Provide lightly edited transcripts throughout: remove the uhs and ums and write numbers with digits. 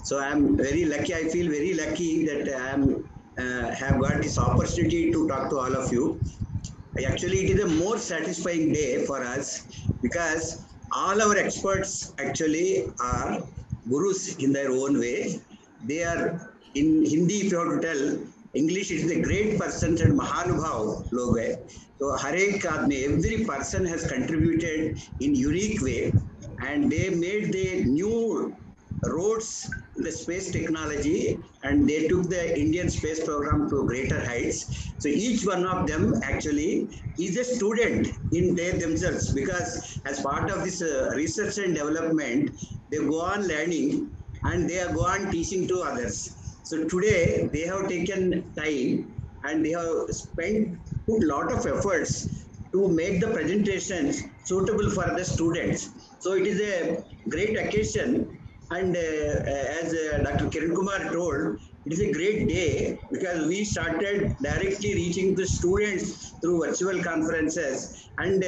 So I'm very lucky. I feel very lucky that have got this opportunity to talk to all of you. Actually, it is a more satisfying day for us because all our experts actually are gurus in their own way. They are in Hindi, if you have to tell, English is a great person and Mahanubhav log hai. So Harek Aadmi, every person has contributed in unique way and they made the new roads in the space technology and they took the Indian space program to greater heights. So each one of them actually is a student in themselves because as part of this research and development, they go on learning and they go on teaching to others. So today they have taken time and they have put a lot of efforts to make the presentations suitable for the students. So it is a great occasion and as Dr. Kiran Kumar told, it is a great day because we started directly reaching the students through virtual conferences and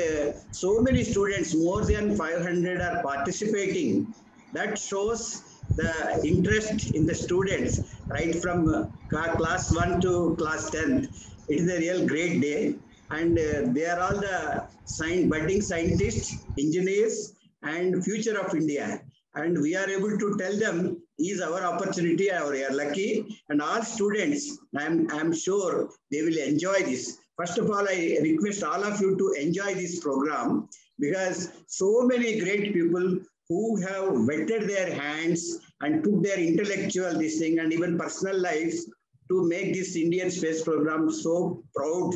so many students, more than 500 are participating. That shows the interest in the students right from class 1 to class 10th. It is a real great day and they are all the budding scientists, engineers and future of India and we are able to tell them is our opportunity or we are lucky and all students I'm sure they will enjoy this. First of all, I request all of you to enjoy this program because so many great people who have wetted their hands and took their intellectual this thing and even personal lives to make this Indian space program so proud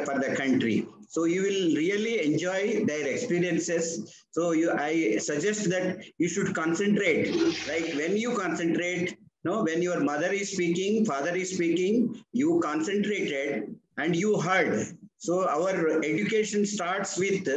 for the country. So you will really enjoy their experiences. So I suggest that you should concentrate, right? When you concentrate, no, when your mother is speaking, father is speaking, you concentrated and you heard. So our education starts with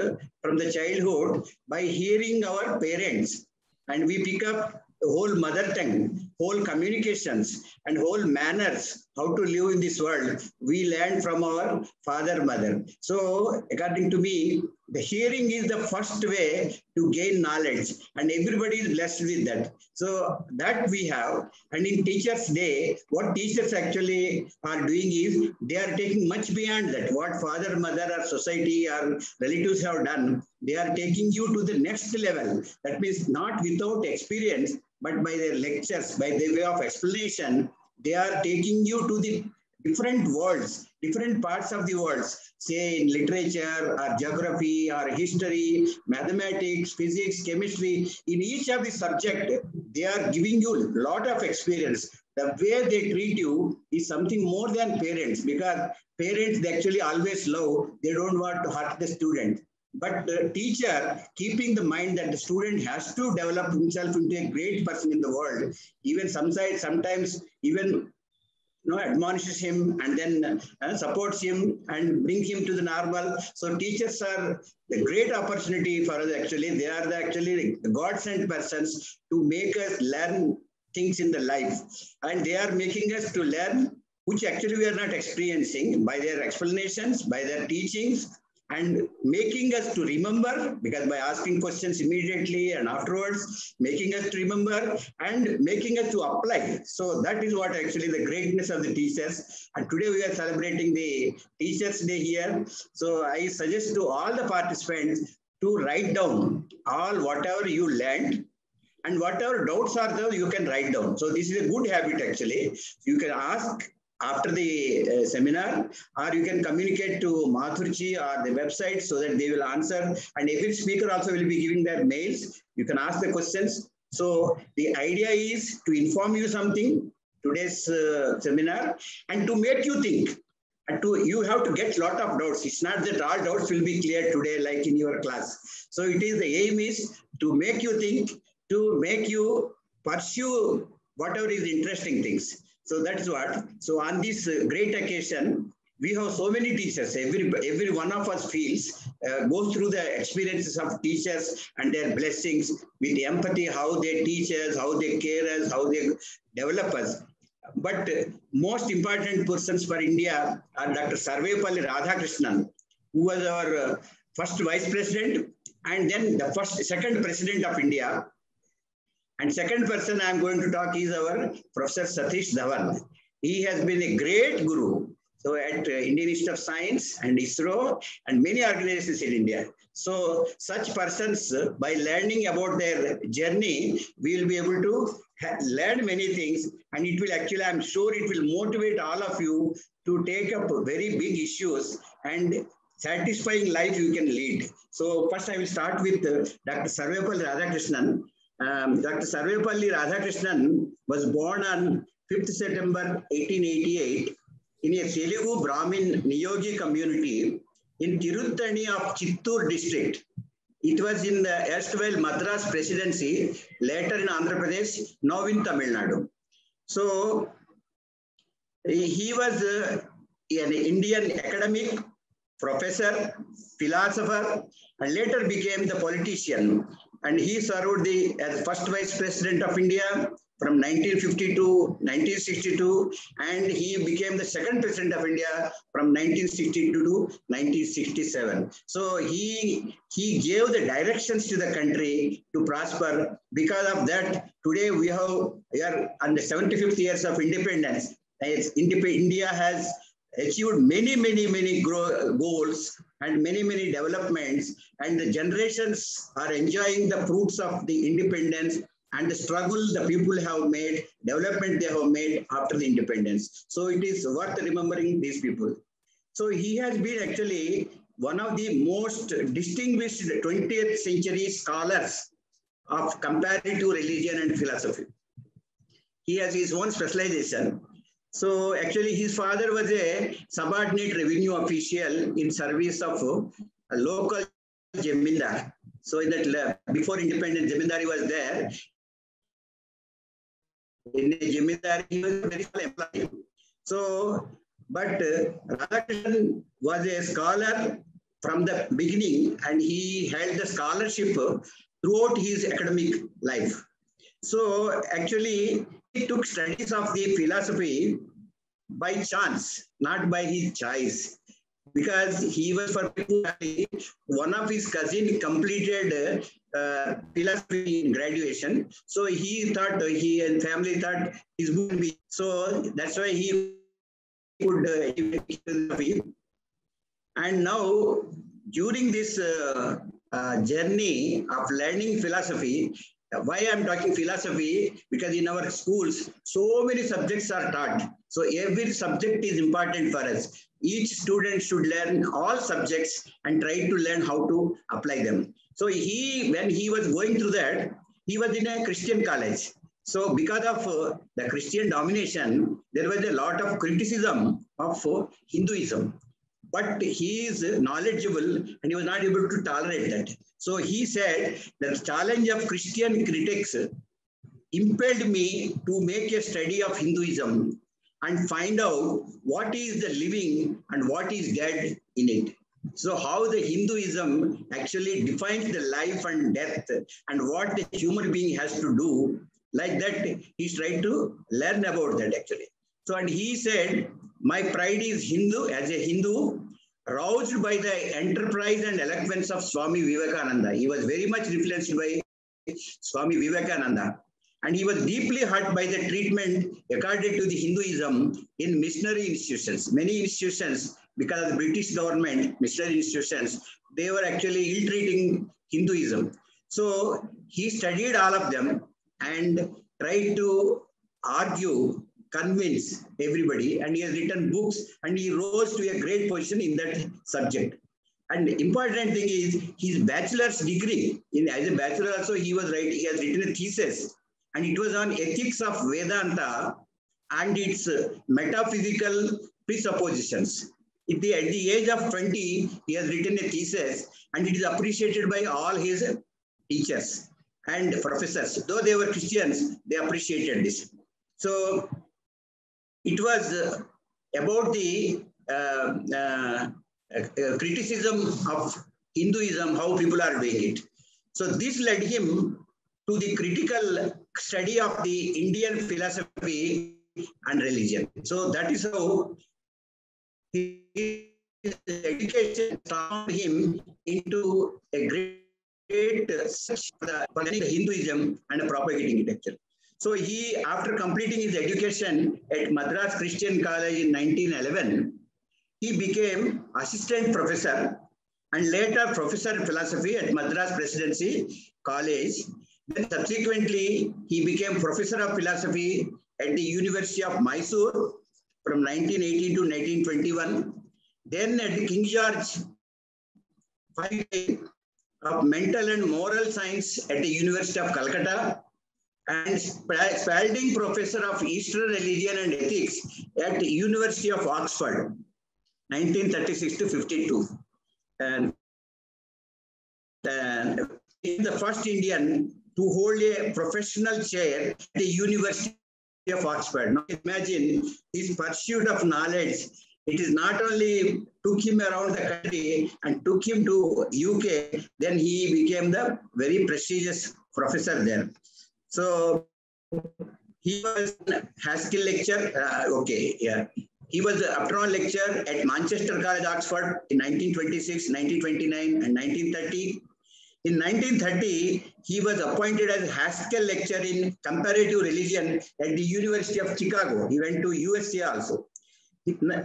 from the childhood by hearing our parents and we pick up the whole mother tongue, whole communications and whole manners, how to live in this world. We learn from our father, mother. So according to me, the hearing is the first way to gain knowledge and everybody is blessed with that. So that we have. And in Teachers' Day, what teachers actually are doing is they are taking much beyond that. What father, mother or society or relatives have done, they are taking you to the next level. That means not without experience, but by their lectures, by the way of explanation, they are taking you to the different worlds, different parts of the world, say in literature or geography or history, mathematics, physics, chemistry. In each of the subject, they are giving you a lot of experience. The way they treat you is something more than parents because parents they actually always love, they don't want to hurt the student. But the teacher, keeping the mind that the student has to develop himself into a great person in the world, even sometimes even admonishes him and then supports him and bring him to the normal. So teachers are the great opportunity for us actually. They are actually the God-sent persons to make us learn things in the life. And they are making us to learn which actually we are not experiencing by their explanations, by their teachings, and making us to remember because by asking questions immediately and afterwards, making us to remember and making us to apply. So that is what actually the greatness of the teachers. And today we are celebrating the Teachers' Day here. So I suggest to all the participants to write down all whatever you learned and whatever doubts are there, you can write down. So this is a good habit actually. You can ask after the seminar, or you can communicate to Mathurji or the website so that they will answer. And every speaker also will be giving their mails. You can ask the questions. So the idea is to inform you something, today's seminar, and to make you think. And you have to get a lot of doubts. It's not that all doubts will be cleared today like in your class. So it is the aim is to make you think, to make you pursue whatever is interesting things. So that's what. So on this great occasion, we have so many teachers. Every one of us feels, goes through the experiences of teachers and their blessings with empathy, how they teach us, how they care us, how they develop us. But most important persons for India are Dr. Sarvepalli Radhakrishnan, who was our first vice president and then the second president of India. And second person I am going to talk is our Professor Satish Dhawan. He has been a great guru. So at Indian Institute of Science and ISRO and many organizations in India. So such persons, by learning about their journey, we will be able to learn many things, and it will actually, I'm sure it will motivate all of you to take up very big issues and satisfying life you can lead. So first I will start with Dr. Sarvepalli Radhakrishnan. Dr. Sarvepalli Radhakrishnan was born on 5th September 1888 in a Telugu Brahmin Niyogi community in Tiruttani of Chittoor district. It was in the erstwhile Madras presidency, later in Andhra Pradesh, now in Tamil Nadu. So he was an Indian academic, professor, philosopher, and later became the politician. And he served as first vice president of India from 1950 to 1962, and he became the second president of India from 1962 to 1967. So he gave the directions to the country to prosper. Because of that, today we are on the 75th years of independence. India has achieved many goals and many developments, and the generations are enjoying the fruits of the independence and the struggle the people have made, development they have made after the independence. So it is worth remembering these people. So he has been actually one of the most distinguished 20th century scholars of comparative religion and philosophy. He has his own specialization. So actually his father was a subordinate revenue official in service of a local Jamindar. So in that, before independence, Jamindari was there. In the Jamindari, he was a very small employee. So, but Radhakrishnan was a scholar from the beginning, and he held the scholarship throughout his academic life. So actually, he took studies of the philosophy by chance, not by his choice, because he was from one of his cousins completed philosophy in graduation. So he thought, he and family thought his book would be, so that's why he could philosophy. And now during this journey of learning philosophy, why I'm talking philosophy? Because in our schools, so many subjects are taught. So every subject is important for us. Each student should learn all subjects and try to learn how to apply them. So when he was going through that, he was in a Christian college. So because of the Christian domination, there was a lot of criticism of Hinduism. But he is knowledgeable and he was not able to tolerate that. So he said the challenge of Christian critics impelled me to make a study of Hinduism and find out what is the living and what is dead in it. So how the Hinduism actually defines the life and death and what the human being has to do. Like that, he's trying to learn about that actually. So, and he said, my pride is Hindu, as a Hindu, roused by the enterprise and eloquence of Swami Vivekananda. He was very much influenced by Swami Vivekananda. And he was deeply hurt by the treatment accorded to the Hinduism in missionary institutions. Many institutions, because of the British government, missionary institutions, they were actually ill-treating Hinduism. So he studied all of them and tried to argue, convince everybody, and he has written books and he rose to a great position in that subject. And the important thing is his bachelor's degree, as a bachelor also he has written a thesis, and it was on ethics of Vedanta and its metaphysical presuppositions. At the age of 20, he has written a thesis and it is appreciated by all his teachers and professors. Though they were Christians, they appreciated this. So it was about the criticism of Hinduism, how people are doing it. So this led him to the critical study of the Indian philosophy and religion. So that is how his education turned him into a great great search for the Hinduism and propagating it actually. So he, after completing his education at Madras Christian College in 1911, he became assistant professor and later professor of philosophy at Madras Presidency College. Then subsequently, he became professor of philosophy at the University of Mysore from 1918 to 1921. Then at the King George V of Mental and Moral Science at the University of Calcutta, and Spalding Professor of Eastern Religion and Ethics at the University of Oxford, 1936 to 52. And he is the first Indian to hold a professional chair at the University of Oxford. Now imagine his pursuit of knowledge. It is not only took him around the country and took him to UK, then he became the very prestigious professor there. So he was Haskell lecturer. He was the afternoon lecturer at Manchester College, Oxford in 1926, 1929, and 1930. In 1930, he was appointed as Haskell lecturer in comparative religion at the University of Chicago. He went to USA also.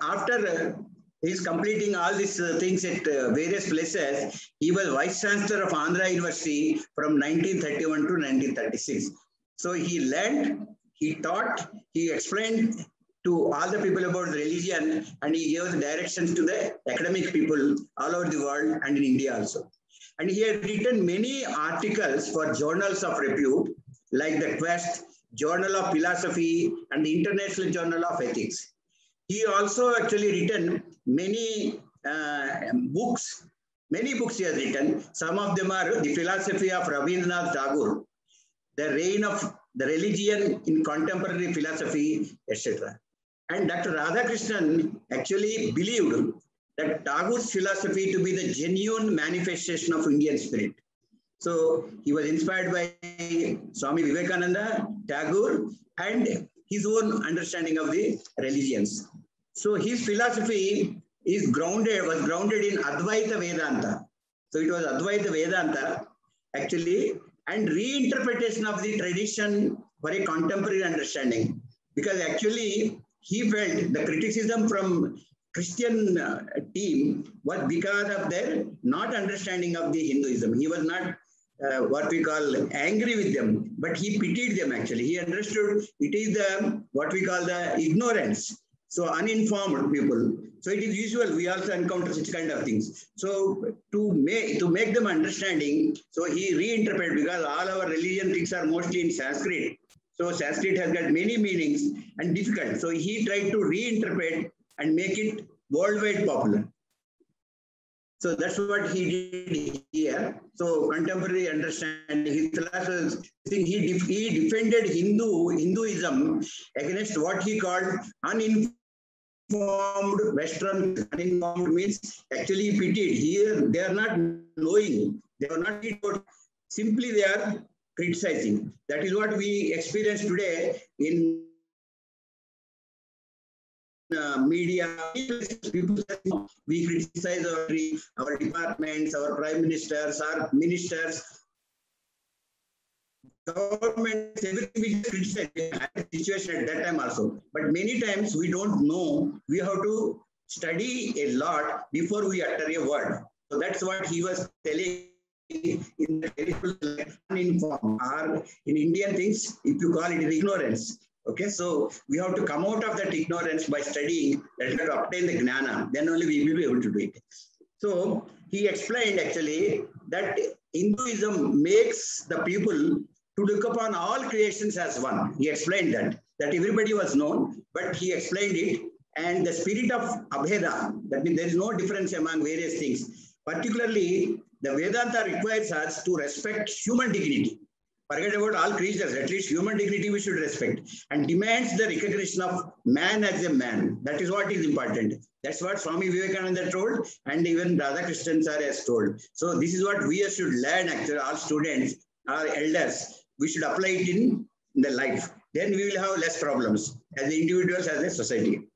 After his completing all these things at various places, he was Vice Chancellor of Andhra University from 1931 to 1936. So he learned, he taught, he explained to all the people about the religion, and he gave the directions to the academic people all over the world and in India also. And he had written many articles for journals of repute, like the Quest, Journal of Philosophy, and the International Journal of Ethics. He also actually written many books. Many books he has written. Some of them are The Philosophy of Rabindranath Tagore, The Reign of the Religion in Contemporary Philosophy, etc. And Dr. Radhakrishnan actually believed that Tagore's philosophy to be the genuine manifestation of Indian spirit. So he was inspired by Swami Vivekananda, Tagore, and his own understanding of the religions. So his philosophy was grounded in Advaita Vedanta. So it was Advaita Vedanta actually, and reinterpretation of the tradition for a contemporary understanding. Because actually he felt the criticism from Christian team was because of their not understanding of the Hinduism. He was not what we call angry with them, but he pitied them actually. He understood it is the what we call the ignorance. So uninformed people. So it is usual, we also encounter such kind of things. So to make them understanding, so he reinterpreted, because all our religion things are mostly in Sanskrit. So Sanskrit has got many meanings and difficult. So he tried to reinterpret and make it worldwide popular. So that's what he did here. So contemporary understanding, his philosophers, he defended Hinduism against what he called uninformed Western. Uninformed means actually pitied. Here they are not knowing, they are not simply they are criticizing. That is what we experience today in media. People say, we criticize our departments, our prime ministers, our ministers, governments, everything we criticize. We had a situation at that time also. But many times we don't know. We have to study a lot before we utter a word. So that's what he was telling in the uninformed, or in Indian things, if you call it ignorance. Okay, so we have to come out of that ignorance by studying, that we have to obtain the gnana, then only we will be able to do it. So he explained actually that Hinduism makes the people to look upon all creations as one. He explained that everybody was known, but he explained it, and the spirit of Abheda, that means there is no difference among various things. Particularly, the Vedanta requires us to respect human dignity. Forget about all creatures, at least human dignity we should respect, and demands the recognition of man as a man. That is what is important. That's what Swami Vivekananda told, and even Radhakrishnan sir has told. So this is what we should learn actually, all students, our elders. We should apply it in the life. Then we will have less problems as individuals, as a society.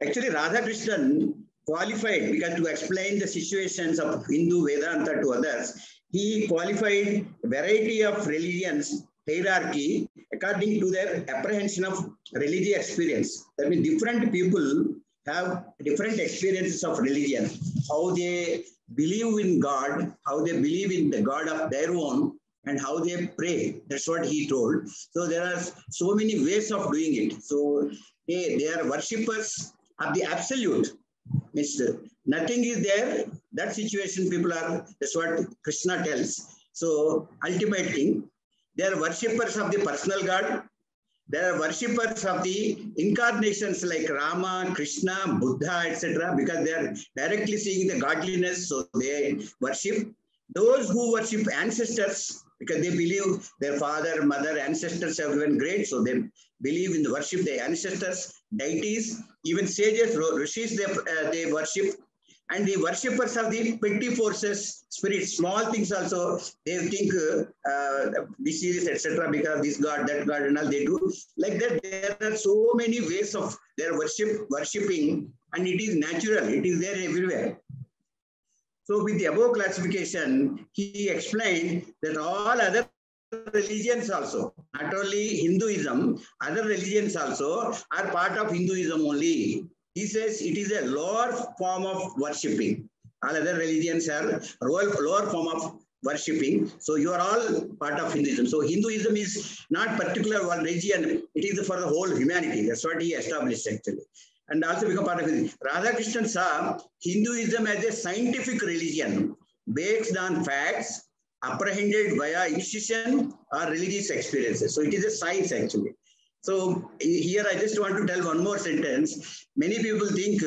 Actually, Radhakrishnan qualified, because to explain the situations of Hindu Vedanta to others, he qualified variety of religions hierarchy according to their apprehension of religious experience. That means different people have different experiences of religion, how they believe in God, how they believe in the God of their own, and how they pray. That's what he told. So there are so many ways of doing it. So they are worshippers of the absolute. Means nothing is there. That situation people are, that's what Krishna tells. So ultimate thing, they are worshippers of the personal God. They are worshippers of the incarnations like Rama, Krishna, Buddha, etc. because they are directly seeing the godliness. So they worship. Those who worship ancestors, because they believe their father, mother, ancestors have been great. So they believe in the worship their ancestors, deities, even sages, rishis, they worship. And the worshippers of the petty forces, spirits, small things also, they think disease, etc. because of this God, that God, and all they do. Like that, there are so many ways of their worshipping, and it is natural, it is there everywhere. So with the above classification, he explained that all other religions also, not only Hinduism, other religions also are part of Hinduism only. He says it is a lower form of worshipping. All other religions are lower form of worshipping. So you are all part of Hinduism. So Hinduism is not particular one region. It is for the whole humanity. That's what he established actually. And also become part of it. Radhakrishnan saw Hinduism as a scientific religion based on facts apprehended via intuition or religious experiences. So it is a science actually. So here I just want to tell one more sentence. Many people think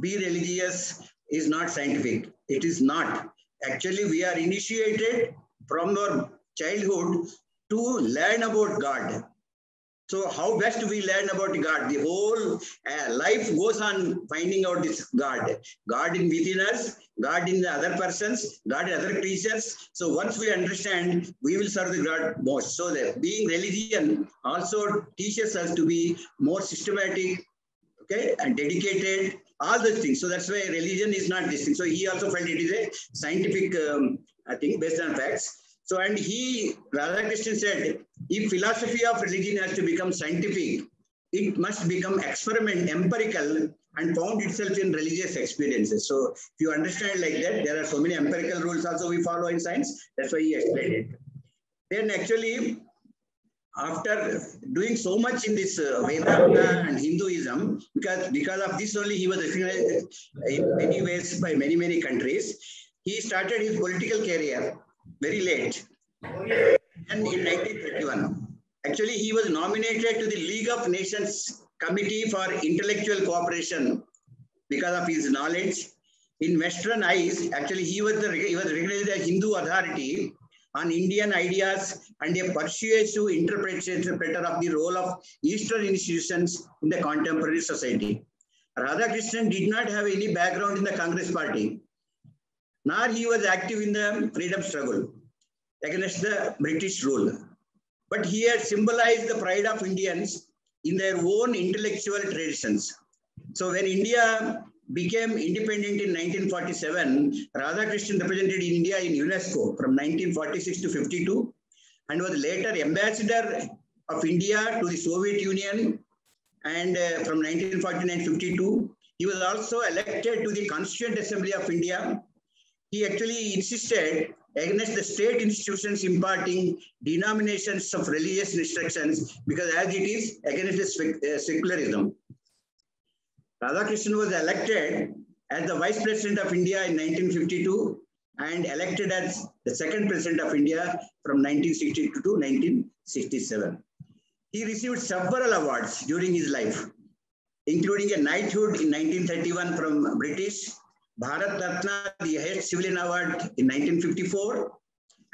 be religious is not scientific. It is not. Actually, we are initiated from our childhood to learn about God. So how best we learn about God? The whole life goes on finding out this God. God in within us, God in the other persons, God in other creatures. So once we understand, we will serve the God most. So that being religion also teaches us to be more systematic, okay, and dedicated, all those things. So that's why religion is not this thing. So he also felt it is a scientific thing based on facts. So, and Radhakrishnan said, if philosophy of religion has to become scientific, it must become empirical, and found itself in religious experiences. So, if you understand like that, there are so many empirical rules also we follow in science. That's why he explained it. Then actually, after doing so much in this Vedanta and Hinduism, because of this only he was recognized in many ways by many countries, he started his political career very late. And in 1931, actually he was nominated to the League of Nations Committee for Intellectual Cooperation because of his knowledge. In Western eyes, actually he was recognized as Hindu authority on Indian ideas and a persuasive interpreter of the role of Eastern institutions in the contemporary society. Radhakrishnan did not have any background in the Congress party, nor he was active in the freedom struggle against the British rule. But he had symbolized the pride of Indians in their own intellectual traditions. So when India became independent in 1947, Radhakrishnan represented India in UNESCO from 1946 to 52 and was later ambassador of India to the Soviet Union, and from 1949-52. He was also elected to the Constituent Assembly of India. He actually insisted against the state institutions imparting denominations of religious instructions because as it is against the secularism. Radhakrishnan was elected as the Vice President of India in 1952 and elected as the second President of India from 1962 to 1967. He received several awards during his life, including a knighthood in 1931 from British, Bharat Ratna, the highest civilian award in 1954,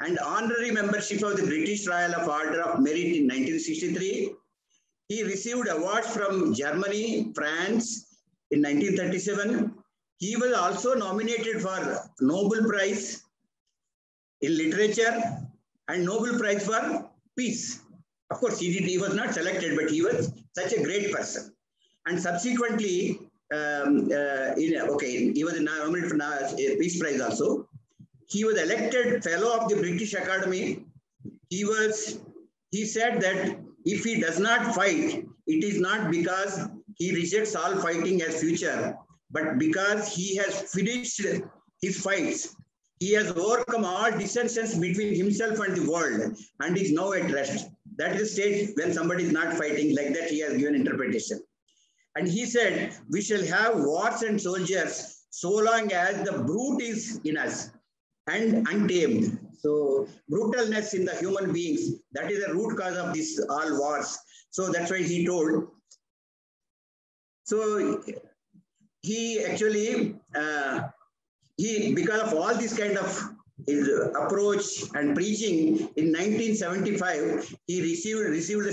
and honorary membership of the British Royal Order of Merit in 1963. He received awards from Germany, France in 1937. He was also nominated for Nobel Prize in Literature and Nobel Prize for Peace. Of course, he was not selected, but he was such a great person. And subsequently, he was nominated for a Peace Prize also. He was elected fellow of the British Academy. He said that if he does not fight, it is not because he rejects all fighting as future, but because he has finished his fights. He has overcome all dissensions between himself and the world and is now at rest. That is the stage when somebody is not fighting. Like that, he has given interpretation. And he said, we shall have wars and soldiers so long as the brute is in us and untamed. So brutalness in the human beings, that is the root cause of this all wars. So that's why he told. So he actually, because of all this kind of his approach and preaching, in 1975, he received the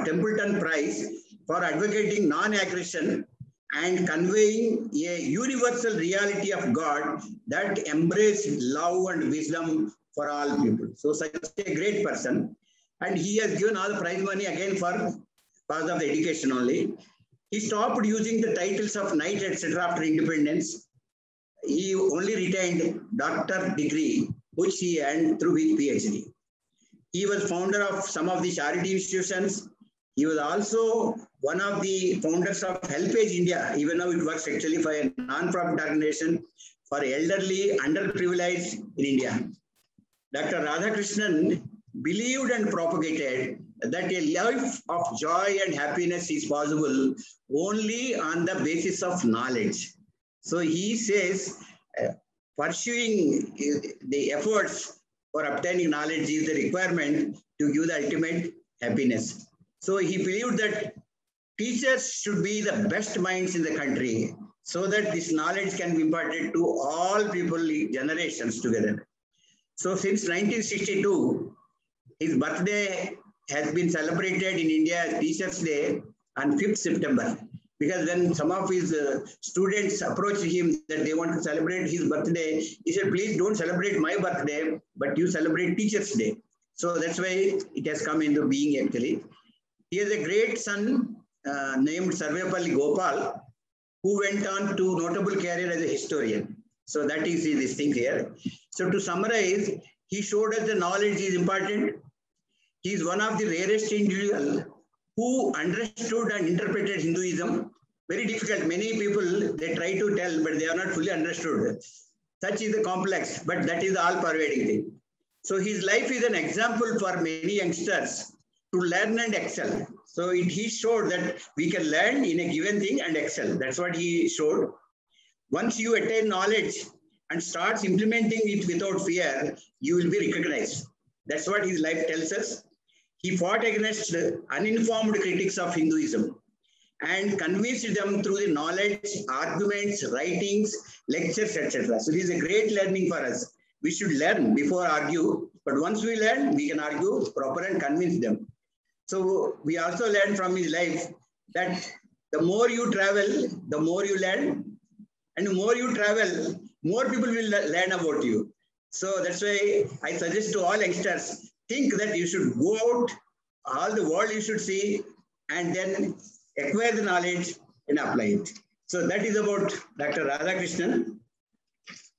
Templeton Prize for advocating non-aggression and conveying a universal reality of God that embraced love and wisdom for all people. So such a great person. And he has given all the prize money again for cause of the education only. He stopped using the titles of knight, etc. after independence. He only retained doctor degree, which he earned through his PhD. He was founder of some of the charity institutions. He was also one of the founders of HelpAge India, even though it works actually for a non-profit organization for elderly underprivileged in India. Dr. Radhakrishnan believed and propagated that a life of joy and happiness is possible only on the basis of knowledge. So he says, pursuing the efforts for obtaining knowledge is the requirement to give the ultimate happiness. So he believed that teachers should be the best minds in the country so that this knowledge can be imparted to all people, generations together. So since 1962, his birthday has been celebrated in India as Teachers' Day on 5th September. Because when some of his students approached him that they want to celebrate his birthday, he said, please don't celebrate my birthday, but you celebrate Teachers' Day. So that's why it has come into being actually. He has a great son named Sarvepalli Gopal, who went on to notable career as a historian. So that is this thing here. So to summarize, he showed us the knowledge is important. He is one of the rarest individuals who understood and interpreted Hinduism. Very difficult. Many people, they try to tell, but they are not fully understood. Such is the complex, but that is the all-pervading thing. So his life is an example for many youngsters to learn and excel. So he showed that we can learn in a given thing and excel. That's what he showed. Once you attain knowledge and starts implementing it without fear, you will be recognized. That's what his life tells us. He fought against uninformed critics of Hinduism and convinced them through the knowledge, arguments, writings, lectures, etc. So this is a great learning for us. We should learn before argue, but once we learn, we can argue proper and convince them. So we also learned from his life that the more you travel, the more you learn, and the more you travel, more people will learn about you. So that's why I suggest to all youngsters, think that you should go out, all the world you should see, and then acquire the knowledge and apply it. So that is about Dr. Radhakrishnan.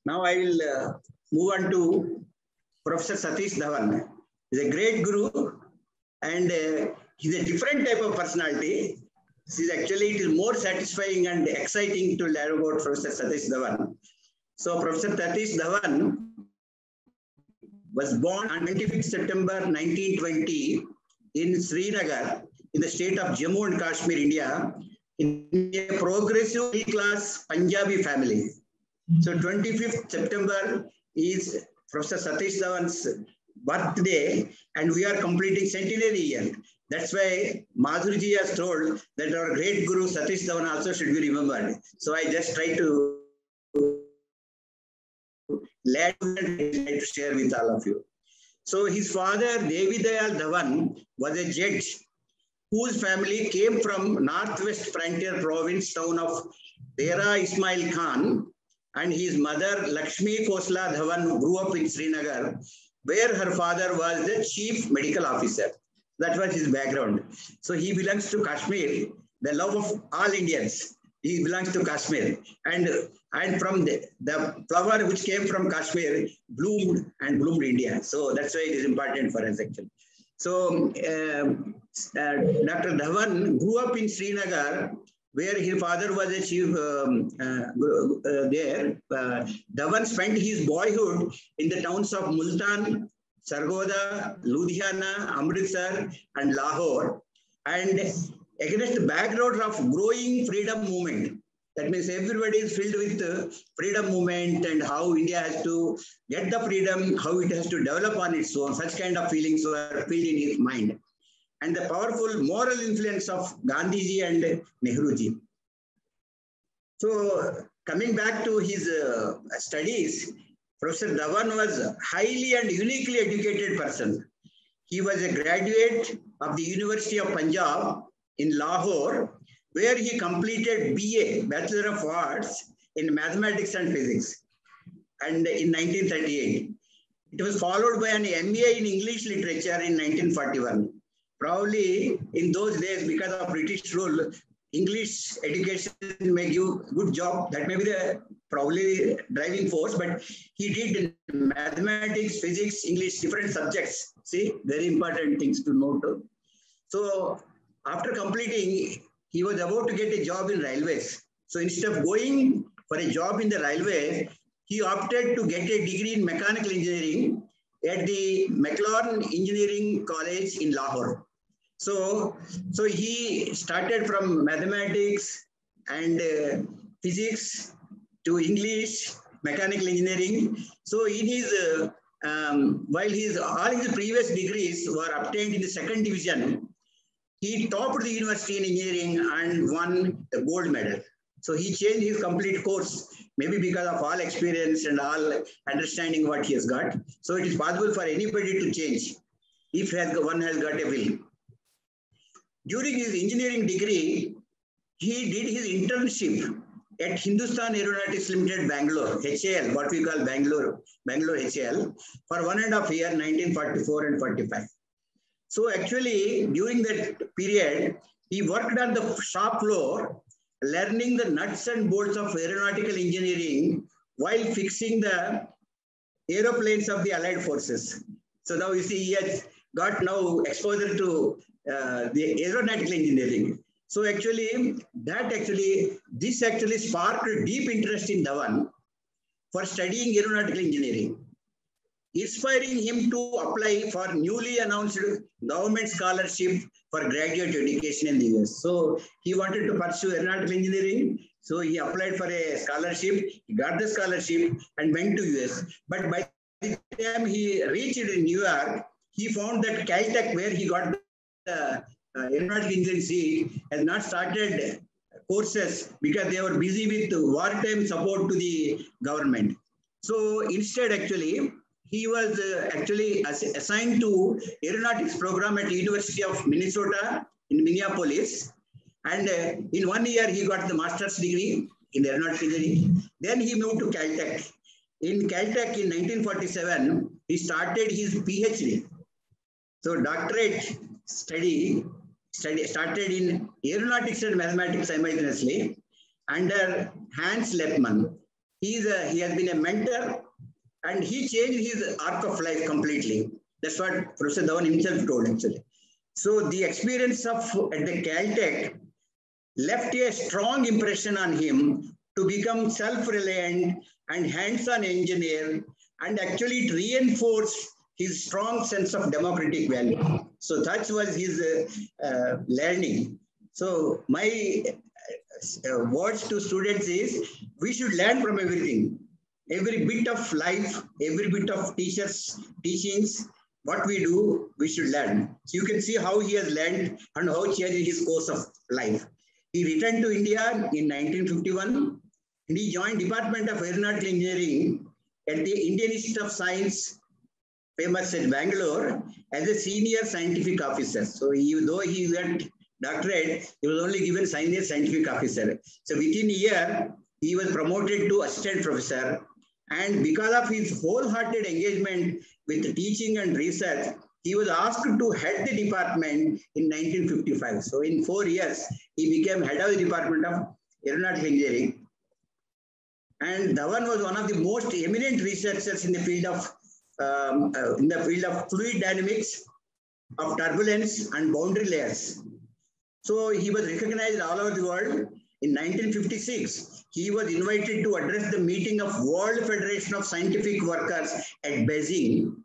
Now I will move on to Professor Satish Dhawan. He's a great guru and he's a different type of personality. Actually, it is more satisfying and exciting to learn about Professor Satish Dhawan. So Professor Satish Dhawan was born on 25th September 1920 in Srinagar, in the state of Jammu and Kashmir, India, in a progressive middle-class Punjabi family. So 25th September is Professor Satish Dhawan's birthday, and we are completing centenary year. That's why Madhurji has told that our great guru Satish Dhawan also should be remembered. So I just try to learn and try to share with all of you. So his father, Devi Dayal Dhawan, was a judge whose family came from northwest frontier province town of Dera Ismail Khan, and his mother, Lakshmi Khosla Dhawan, grew up in Srinagar, where her father was the chief medical officer. That was his background. So he belongs to Kashmir, the love of all Indians. He belongs to Kashmir. And from the flower which came from Kashmir bloomed and bloomed India. So that's why it is important for us actually. So Dr. Dhawan grew up in Srinagar, where his father was a chief there. Dhawan spent his boyhood in the towns of Multan, Sargodha, Ludhiana, Amritsar, and Lahore. And against the background of growing freedom movement, that means everybody is filled with freedom movement and how India has to get the freedom, how it has to develop on its own. Such kind of feelings were filled in his mind. And the powerful moral influence of Gandhiji and Nehruji. So coming back to his studies, Professor Dhawan was a highly and uniquely educated person. He was a graduate of the University of Punjab in Lahore, where he completed BA, Bachelor of Arts in Mathematics and Physics, and in 1938. It was followed by an MA in English Literature in 1941. Probably in those days, because of British rule, English education may give good job. That may be the probably driving force, but he did mathematics, physics, English, different subjects. See, very important things to note. So after completing, he was about to get a job in railways. So instead of going for a job in the railway, he opted to get a degree in mechanical engineering at the McLaren Engineering College in Lahore. So he started from mathematics and physics to English, mechanical engineering. So in his, while all his previous degrees were obtained in the second division, he topped the university in engineering and won the gold medal. So he changed his complete course, maybe because of all experience and all understanding what he has got. So it is possible for anybody to change if one has got a will. During his engineering degree, he did his internship at Hindustan Aeronautics Limited, Bangalore, HAL, what we call Bangalore HAL, for 1.5 years, 1944 and 45. So actually, during that period, he worked on the shop floor, learning the nuts and bolts of aeronautical engineering while fixing the aeroplanes of the Allied forces. So now you see, he has got now exposure to the aeronautical engineering. So this actually sparked a deep interest in Dhawan for studying aeronautical engineering, inspiring him to apply for newly announced government scholarship for graduate education in the US. So he wanted to pursue aeronautical engineering. So he applied for a scholarship, he got the scholarship and went to US. But by the time he reached in New York, he found that Caltech, where he got the aeronautical engineering seat, has not started courses because they were busy with wartime support to the government. So instead, actually, he was actually assigned to aeronautics program at the University of Minnesota in Minneapolis. And in 1 year, he got the master's degree in aeronautics engineering. Then he moved to Caltech. In Caltech in 1947, he started his PhD. So doctorate study started in aeronautics and mathematics simultaneously under Hans Lepman. He has been a mentor and he changed his arc of life completely. That's what Professor Dhawan himself told actually. So the experience at the Caltech left a strong impression on him to become self-reliant and hands-on engineer, and actually it reinforced his strong sense of democratic value. So that was his learning. So my words to students is, we should learn from everything. Every bit of life, every bit of teachings, what we do, we should learn. So you can see how he has learned and how changed his course of life. He returned to India in 1951 and he joined Department of Aeronautical Engineering at the Indian Institute of Science, famous at Bangalore, as a senior scientific officer. So though he got doctorate, he was only given senior scientific officer. So within a year, he was promoted to assistant professor. And because of his wholehearted engagement with teaching and research, he was asked to head the department in 1955. So in 4 years, he became head of the Department of Aeronautical Engineering. And Dhawan was one of the most eminent researchers in the field of fluid dynamics, of turbulence and boundary layers. So he was recognized all over the world. In 1956, he was invited to address the meeting of World Federation of Scientific Workers at Beijing,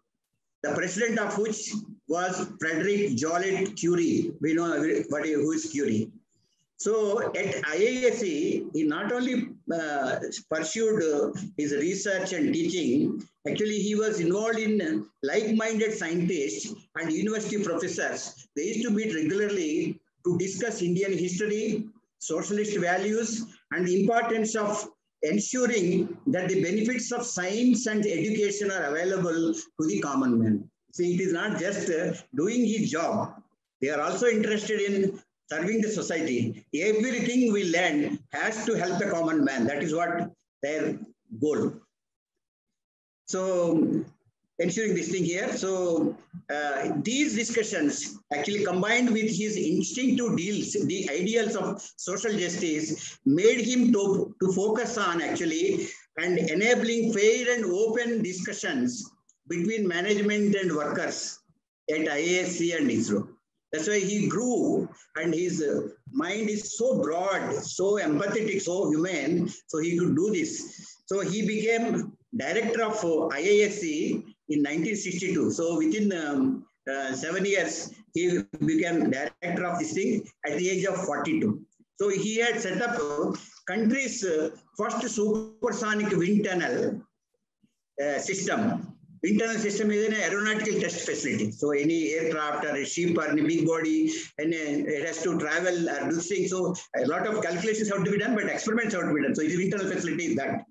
the president of which was Frederick Joliot Curie. We know who is Curie. So at IISc, he not only pursued his research and teaching, actually he was involved in like-minded scientists and university professors. They used to meet regularly to discuss Indian history, socialist values, and the importance of ensuring that the benefits of science and education are available to the common man. See, it is not just doing his job. They are also interested in serving the society. Everything we learn has to help the common man. That is what their goal. So, ensuring this thing here. So, these discussions actually combined with his instinctive deals, the ideals of social justice, made him to focus on actually and enabling fair and open discussions between management and workers at IISc and ISRO. That's why he grew, and his mind is so broad, so empathetic, so humane, so he could do this. So he became director of IISc in 1962. So within 7 years, he became director of this thing at the age of 42. So he had set up country's first supersonic wind tunnel system. Internal system is an aeronautical test facility. So any aircraft or a ship or any big body, and it has to travel or do things. So a lot of calculations have to be done, but experiments have to be done. So it is internal facility that.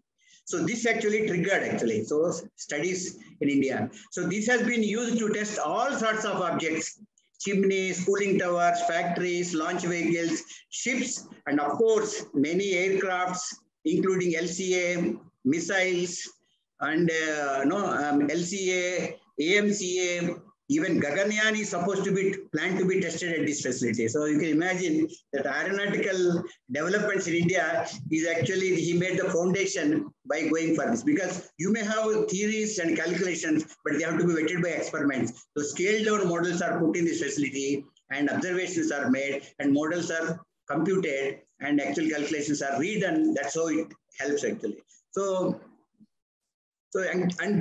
So this actually triggered actually. So studies in India. So this has been used to test all sorts of objects: chimneys, cooling towers, factories, launch vehicles, ships, and of course many aircrafts, including LCA, missiles, and LCA, AMCA, even Gaganyaan is supposed to be planned to be tested at this facility. So you can imagine that aeronautical developments in India is actually, he made the foundation by going for this, because you may have theories and calculations, but they have to be vetted by experiments. So scaled down models are put in this facility and observations are made and models are computed and actual calculations are redone. That's how it helps actually. So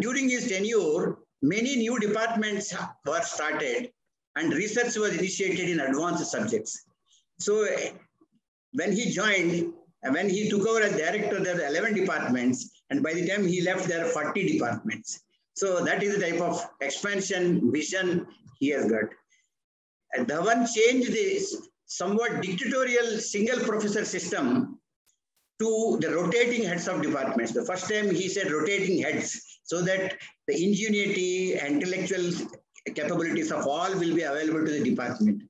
during his tenure, many new departments were started and research was initiated in advanced subjects. So when he joined, when he took over as director, there were 11 departments, and by the time he left, there are 40 departments. So that is the type of expansion vision he has got. And Dhawan changed this somewhat dictatorial single professor system to the rotating heads of departments. The first time he said rotating heads, so that the ingenuity, intellectual capabilities of all will be available to the department.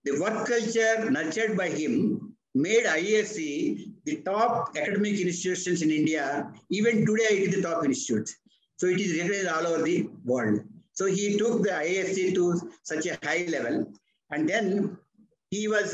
The work culture nurtured by him made IISc the top academic institutions in India. Even today, it is the top institute. So it is recognized all over the world. So he took the IISc to such a high level. And then he was,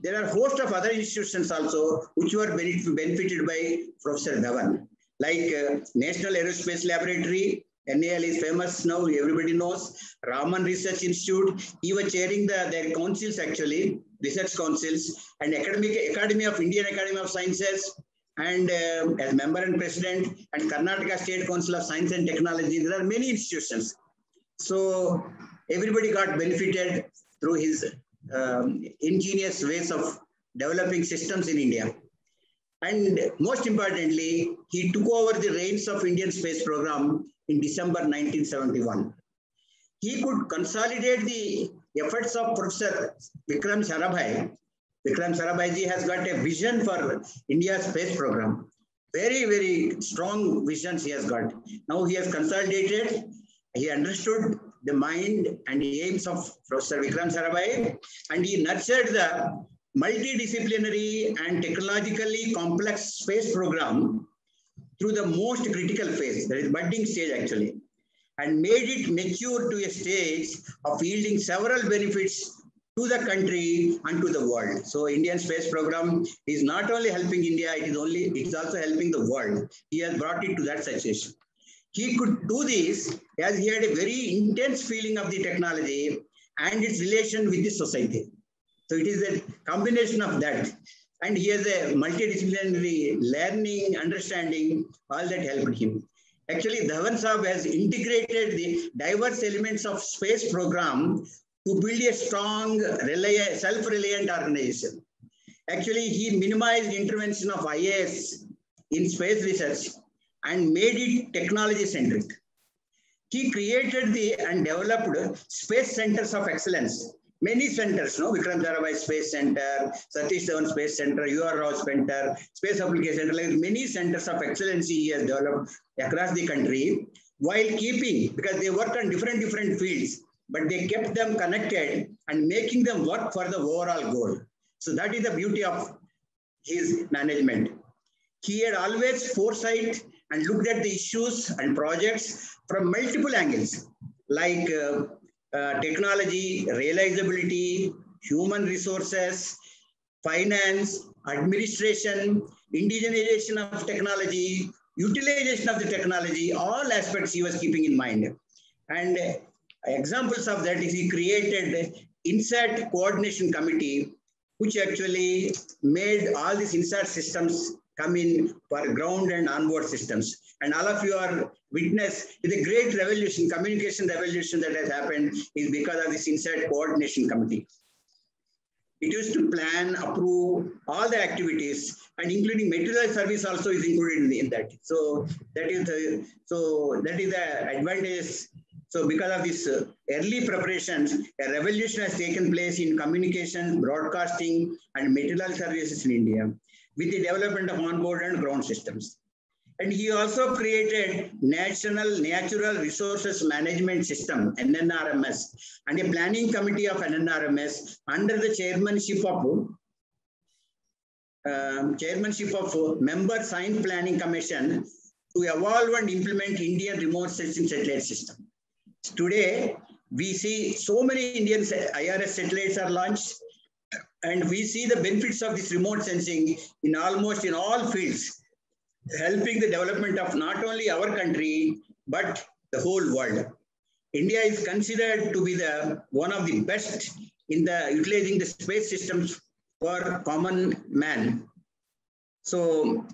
there are a host of other institutions also which were benefited by Professor Dhawan, like National Aerospace Laboratory. NAL is famous now, everybody knows. Raman Research Institute, he was chairing their councils actually, research councils, and Academy of Indian Academy of Sciences, and as member and president, and Karnataka State Council of Science and Technology. There are many institutions. So everybody got benefited through his ingenious ways of developing systems in India. And most importantly, he took over the reins of Indian space program in December 1971. He could consolidate the efforts of Professor Vikram Sarabhai. Vikram Sarabhai ji has got a vision for India's space program. Very, very strong visions he has got. Now he has consolidated, he understood the mind and the aims of Professor Vikram Sarabhai, and he nurtured the multidisciplinary and technologically complex space program through the most critical phase, that is budding stage actually. and made it mature to a stage of yielding several benefits to the country and to the world. So Indian space program is not only helping India, it's also helping the world. He has brought it to that situation. He could do this as he had a very intense feeling of the technology and its relation with the society. So it is a combination of that. And he has a multidisciplinary learning, understanding, all that helped him. Actually, Dhawan Saab has integrated the diverse elements of space program to build a strong, self-reliant organization. Actually, he minimized intervention of IAS in space research and made it technology-centric. He created and developed space centers of excellence. Many centers, Vikram Sarabhai Space Center, Satish Dhawan Space Center, UR Rao Center, Space Application Center, like many centers of excellence he has developed across the country, while keeping, because they work on different fields, but they kept them connected and making them work for the overall goal. So that is the beauty of his management. He had always foresight and looked at the issues and projects from multiple angles, like technology, realizability, human resources, finance, administration, indigenization of technology, utilization of the technology, all aspects he was keeping in mind. And examples of that is he created INSAT Coordination Committee, which actually made all these INSAT systems come in for ground and onboard systems. And all of you are witness to the great revolution, communication revolution that has happened is because of this INSAT Coordination Committee. It used to plan, approve all the activities, and including material service also is included in that. So that is the advantage. So because of this early preparations, a revolution has taken place in communication, broadcasting, and material services in India with the development of onboard and ground systems. And he also created National Natural Resources Management System, NNRMS, and a planning committee of NNRMS under the chairmanship of Member Science Planning Commission to evolve and implement Indian remote sensing satellite system. Today, we see so many Indian IRS satellites are launched, and we see the benefits of this remote sensing in almost in all fields, helping the development of not only our country, but the whole world. India is considered to be one of the best in utilizing the space systems for common man. So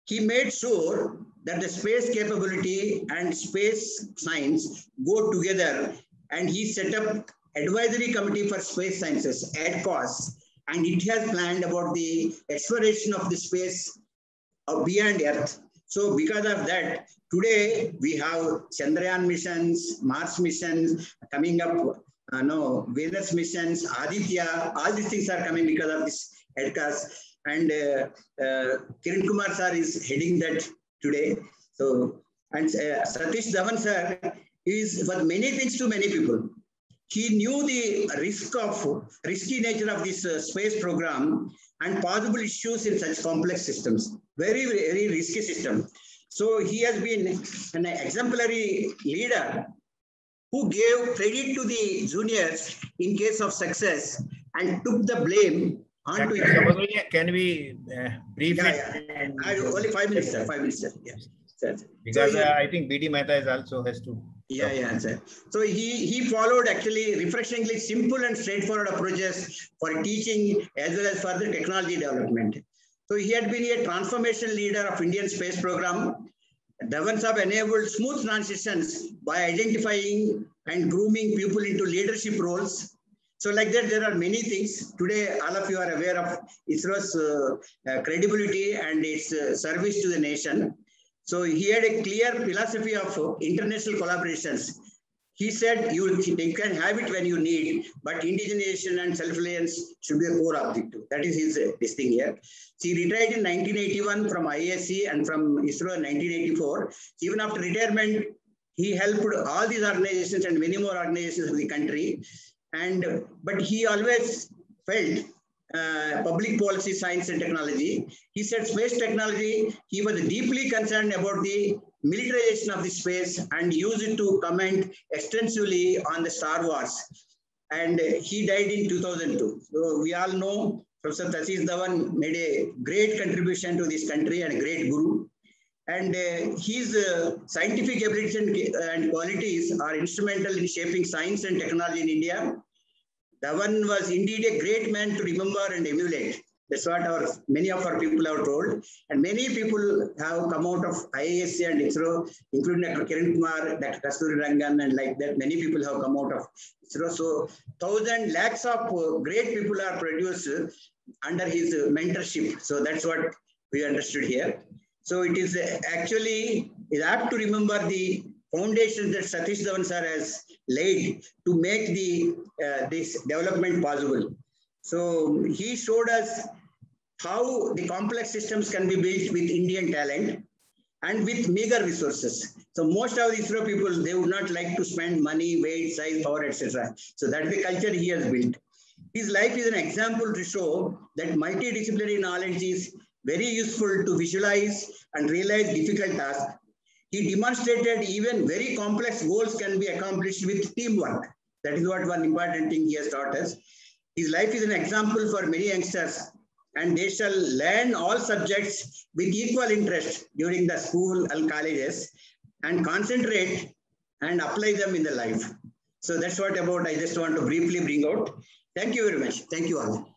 he made sure that the space capability and space science go together, and he set up Advisory Committee for Space Sciences, ADCOS, and it has planned about the exploration of the space beyond Earth. So because of that, today we have Chandrayaan missions, Mars missions coming up, Venus missions, Aditya, all these things are coming because of this ADCOS. And Kiran Kumar sir is heading that today. So, and Satish Dhawan sir is for many things to many people. He knew the risky nature of this space program and possible issues in such complex systems. Very, very risky system. So he has been an exemplary leader who gave credit to the juniors in case of success and took the blame onto it. Can we brief it? Only 5 minutes, sir. 5 minutes, sir. Yeah. Sir. Because so, I think BD Mehta is also has to. Yeah, sir. So he followed actually refreshingly simple and straightforward approaches for teaching as well as for the technology development. So he had been a transformation leader of Indian space program. Dhawan Saab enabled smooth transitions by identifying and grooming people into leadership roles. So like that, there are many things. Today, all of you are aware of ISRO's credibility and its service to the nation. So he had a clear philosophy of international collaborations. He said you can have it when you need, but indigenization and self-reliance should be a core objective. That is his thing here. So he retired in 1981 from ISC and from ISRO in 1984. Even after retirement, he helped all these organizations and many more organizations of the country. But he always felt public policy, science and technology. He said space technology, he was deeply concerned about the militarization of the space and used it to comment extensively on the Star Wars. And he died in 2002. So we all know Professor Satish Dhawan made a great contribution to this country and a great guru. And his scientific ability and qualities are instrumental in shaping science and technology in India. Dhawan was indeed a great man to remember and emulate. That's what many of our people have told. And many people have come out of IASC and ISRO, including Dr. Kiran Kumar, Dr. Kasturi Rangan, and like that, many people have come out of ISRO. So, lakhs of great people are produced under his mentorship. So that's what we understood here. So it is actually apt to remember the foundation that Satish Dhawan sir has laid to make this development possible. So he showed us how the complex systems can be built with Indian talent and with meager resources. So most of the ISRO people, they would not like to spend money, weight, size, power, etc. So that's the culture he has built. His life is an example to show that multidisciplinary knowledge is very useful to visualize and realize difficult tasks. He demonstrated even very complex goals can be accomplished with teamwork. That is what one important thing he has taught us. His life is an example for many youngsters, and they shall learn all subjects with equal interest during the school and colleges and concentrate and apply them in the life. So that's what about I just want to briefly bring out. Thank you very much. Thank you all.